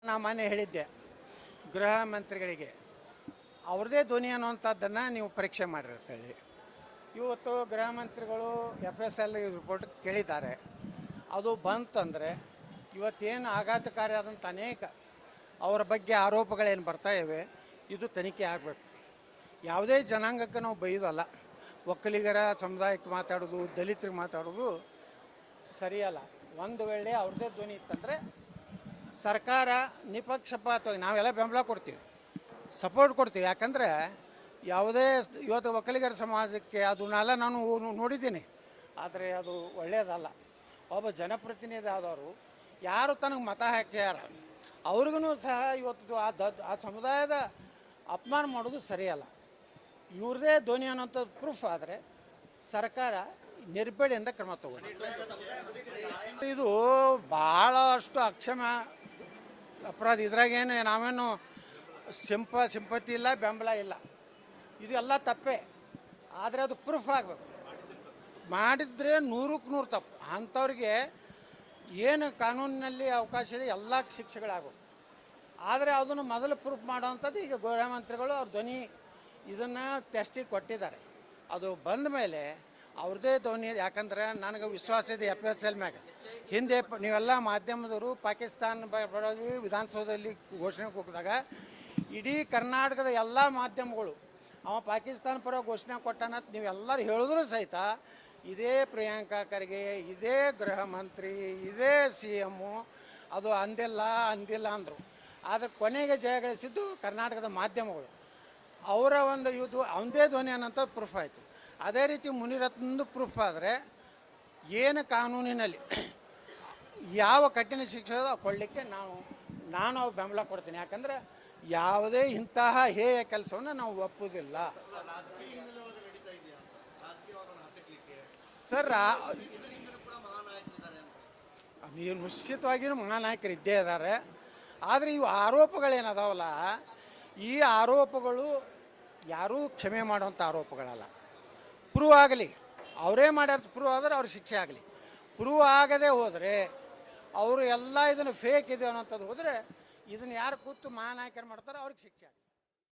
ನಾನು ಮೊನ್ನೆ ಹೇಳಿದ್ದೆ ಗೃಹ ಮಂತ್ರಿಗಳಿಗೆ ಅವ್ರದ್ದೇ ಧ್ವನಿ ಅನ್ನುವಂಥದ್ದನ್ನು ನೀವು ಪರೀಕ್ಷೆ ಮಾಡಿರ್ತೇಳಿ. ಇವತ್ತು ಗೃಹ ಮಂತ್ರಿಗಳು FSL ರಿಪೋರ್ಟ್ ಕೇಳಿದ್ದಾರೆ. ಅದು ಬಂತಂದರೆ ಇವತ್ತೇನು ಆಘಾತಕಾರಿಯಾದಂಥ ಅನೇಕ ಅವರ ಬಗ್ಗೆ ಆರೋಪಗಳೇನು ಬರ್ತಾ ಇವೆ, ಇದು ತನಿಖೆ ಆಗಬೇಕು. ಯಾವುದೇ ಜನಾಂಗಕ್ಕೆ ನಾವು ಬೈಯೋದಲ್ಲ. ಒಕ್ಕಲಿಗರ ಸಮುದಾಯಕ್ಕೆ ಮಾತಾಡೋದು, ದಲಿತರಿಗೆ ಮಾತಾಡೋದು ಸರಿಯಲ್ಲ. ಒಂದು ವೇಳೆ ಅವ್ರದ್ದೇ ಧ್ವನಿ ಇತ್ತಂದರೆ ಸರ್ಕಾರ ನಿಪಕ್ಷಪಾತವಾಗಿ ನಾವೆಲ್ಲ ಬೆಂಬಲ ಕೊಡ್ತೀವಿ, ಸಪೋರ್ಟ್ ಕೊಡ್ತೀವಿ. ಯಾಕಂದರೆ ಯಾವುದೇ ಇವತ್ತು ಒಕ್ಕಲಿಗರ ಸಮಾಜಕ್ಕೆ ಅದನ್ನೆಲ್ಲ ನಾನು ನೋಡಿದ್ದೀನಿ, ಆದರೆ ಅದು ಒಳ್ಳೆಯದಲ್ಲ. ಒಬ್ಬ ಜನಪ್ರತಿನಿಧಿ ಆದವರು ಯಾರು ತನಗೆ ಮತ ಹಾಕ್ಯಾರ ಅವ್ರಿಗೂ ಸಹ ಇವತ್ತು ಆ ಸಮುದಾಯದ ಅಪಮಾನ ಮಾಡೋದು ಸರಿಯಲ್ಲ. ಇವ್ರದೇ ಧ್ವನಿ ಅನ್ನೋಂಥ ಪ್ರೂಫ್ ಆದರೆ ಸರ್ಕಾರ ನಿರ್ಬೇಡೆಯಿಂದ ಕ್ರಮ ತಗೊಂಡು. ಇದು ಭಾಳಷ್ಟು ಅಕ್ಷಮ್ಯ ಅಪರಾಧ. ಇದ್ರಾಗೇನು ನಾವೇನು ಸಿಂಪತಿ ಇಲ್ಲ, ಬೆಂಬಲ ಇಲ್ಲ, ಇದು ಎಲ್ಲ ತಪ್ಪೇ. ಆದರೆ ಅದು ಪ್ರೂಫ್ ಆಗಬೇಕು. ಮಾಡಿದರೆ 100ಕ್ಕೆ 100 ತಪ್ಪು. ಅಂಥವ್ರಿಗೆ ಏನು ಕಾನೂನಿನಲ್ಲಿ ಅವಕಾಶ ಇದೆ ಎಲ್ಲ ಶಿಕ್ಷೆಗಳಾಗಬೇಕು. ಆದರೆ ಅದನ್ನು ಮೊದಲು ಪ್ರೂಫ್ ಮಾಡೋವಂಥದ್ದು ಈಗ ಗೃಹ ಮಂತ್ರಿಗಳು ಅವ್ರ ಧ್ವನಿ ಇದನ್ನು ಟೆಸ್ಟಿಗೆ ಕೊಟ್ಟಿದ್ದಾರೆ. ಅದು ಬಂದ ಮೇಲೆ ಅವ್ರದ್ದೇ ಧ್ವನಿ. ಯಾಕಂದ್ರೆ ನನಗೆ ವಿಶ್ವಾಸ ಇದೆ FSL ಮ್ಯಾಗ. ಹಿಂದೆ ನೀವೆಲ್ಲ ಮಾಧ್ಯಮದವರು ಪಾಕಿಸ್ತಾನ ಬರೋದು ವಿಧಾನಸೌಧದಲ್ಲಿ ಘೋಷಣೆ ಹೋಗಿದಾಗ ಇಡೀ ಕರ್ನಾಟಕದ ಎಲ್ಲ ಮಾಧ್ಯಮಗಳು ಅವ ಪಾಕಿಸ್ತಾನ ಪರ ಘೋಷಣೆ ಕೊಟ್ಟಾನಂತ ನೀವೆಲ್ಲರೂ ಹೇಳಿದ್ರು ಸಹಿತ ಇದೇ ಪ್ರಿಯಾಂಕಾ ಖರ್ಗೆ, ಇದೇ ಗೃಹ ಮಂತ್ರಿ, ಇದೇ CM ಅದು ಅಂದಿಲ್ಲ ಅಂದರು. ಆದರೆ ಕೊನೆಗೆ ಜಯಗಳಿಸಿದ್ದು ಕರ್ನಾಟಕದ ಮಾಧ್ಯಮಗಳು. ಅವರ ಒಂದು ಇದು ಅವನದೇ ಧ್ವನಿ ಅನ್ನೋಂಥ ಪ್ರೂಫ್ ಆಯಿತು. ಅದೇ ರೀತಿ ಮುನಿರತ್ನಂದು ಪ್ರೂಫ್ ಆದರೆ ಏನು ಕಾನೂನಿನಲ್ಲಿ ಯಾವ ಕಠಿಣ ಶಿಕ್ಷೆ ಕೊಡಲಿಕ್ಕೆ ನಾನು ಬೆಂಬಲ ಕೊಡ್ತೀನಿ. ಯಾಕಂದರೆ ಯಾವುದೇ ಇಂತಹ ಹೇಯ ಕೆಲಸವನ್ನು ನಾವು ಒಪ್ಪುವುದಿಲ್ಲ ಸರ್. ನೀವು ನಿಶ್ಚಿತವಾಗಿಯೂ ಮಹಾನಾಯಕರು ಇದ್ದೇ ಇದ್ದಾರೆ. ಆದರೆ ಇವು ಆರೋಪಗಳೇನದಾವಲ್ಲ, ಈ ಆರೋಪಗಳು ಯಾರೂ ಕ್ಷಮೆ ಮಾಡುವಂಥ ಆರೋಪಗಳಲ್ಲ. ಪ್ರೂವ್ ಆಗಲಿ, ಅವರೇ ಮಾಡ್ಯಾರ ಪ್ರೂವ್ ಆದರೆ ಅವ್ರಿಗೆ ಶಿಕ್ಷೆ ಆಗಲಿ. ಪ್ರೂವ್ ಆಗದೆ ಹೋದರೆ ಅವರು ಎಲ್ಲ ಇದನ್ನು ಫೇಕ್ ಇದೆ ಅನ್ನೋಂಥದ್ದು ಹೋದರೆ ಇದನ್ನು ಯಾರು ಕೂತು ಮಹಾನಾಯಕರು ಮಾಡ್ತಾರೋ ಅವ್ರಿಗೆ ಶಿಕ್ಷೆ ಆಗಲಿ.